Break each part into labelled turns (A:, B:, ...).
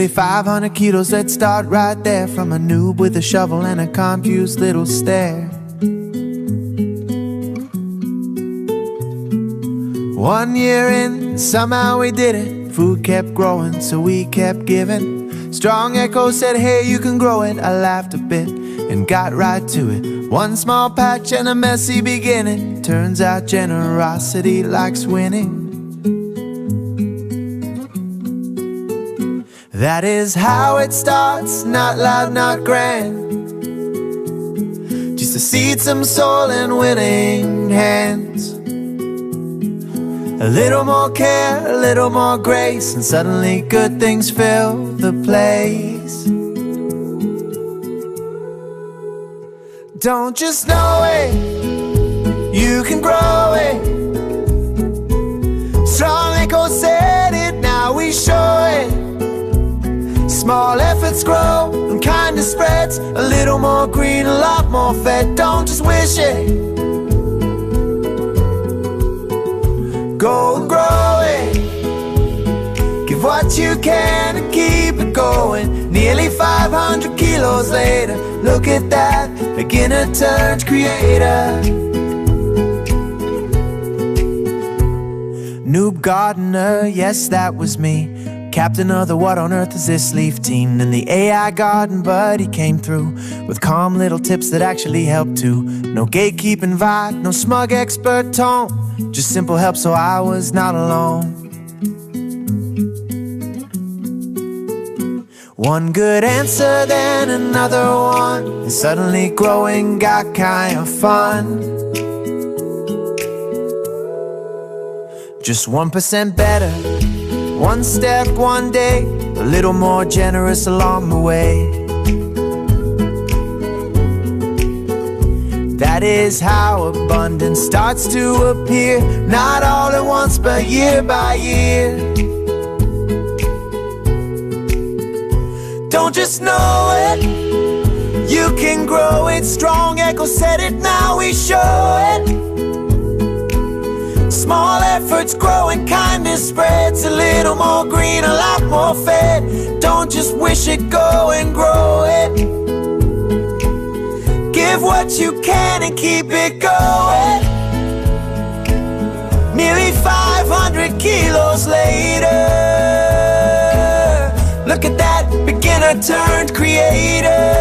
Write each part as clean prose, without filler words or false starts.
A: Nearly 500 kilos, let's start right there. From a noob with a shovel and a confused little stare. 1 year in, somehow we did it. Food kept growing, so we kept giving. StrongEcho said, hey, you can grow it. I laughed a bit and got right to it. One small patch and a messy beginning. Turns out generosity likes winning. That is how it starts, not loud, not grand. Just to seed some soul in willing hands. A little more care, a little more grace, and suddenly good things fill the place. Don't just know it, you can grow it. StrongEcho said it, now we show it. Small efforts grow and kindness spreads. A little more green, a lot more fed. Don't just wish it, go and grow it. Give what you can and keep it going. Nearly 500 kilos later, look at that, beginner turns creator. Noob gardener, yes, that was me. Captain of the what on earth is this leaf team. And the AI garden buddy came through with calm little tips that actually help too. No gatekeeping vibe, no smug expert tone, just simple help so I was not alone. One good answer, then another one, and suddenly growing got kind of fun. Just 1% better, one step, one day, a little more generous along the way. That is how abundance starts to appear, not all at once, but year by year. Don't just know it, you can grow it. StrongEcho said it, now we show it. Small efforts grow and kindness spreads. A little more green, a lot more fed. Don't just wish it, go and grow it. Give what you can and keep it going. Nearly 500 kilos later, look at that, beginner turned creator.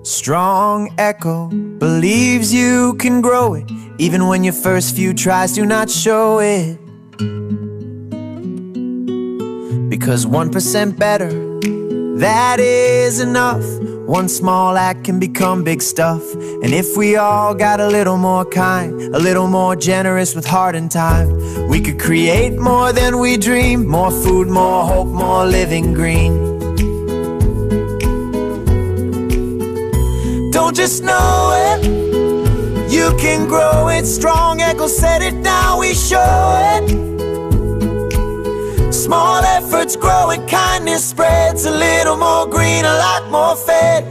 A: StrongEcho believes you can grow it, even when your first few tries do not show it. Because 1% better, that is enough. One small act can become big stuff. And if we all got a little more kind, a little more generous with heart and time, we could create more than we dream. More food, more hope, more living green. Don't just know it, you can grow it. StrongEcho said it, now we show it. Small efforts grow and kindness spreads. A little more green, a lot more fed.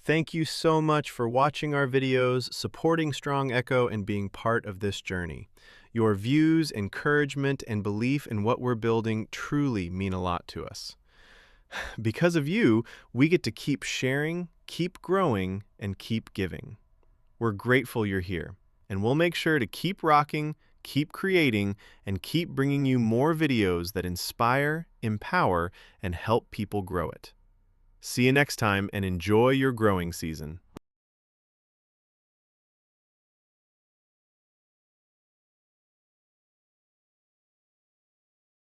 B: Thank you so much for watching our videos, supporting StrongEcho, and being part of this journey. Your views, encouragement, and belief in what we're building truly mean a lot to us. Because of you, we get to keep sharing, keep growing, and keep giving. We're grateful you're here, and we'll make sure to keep rocking, keep creating, and keep bringing you more videos that inspire, empower, and help people grow it. See you next time, and enjoy your growing season.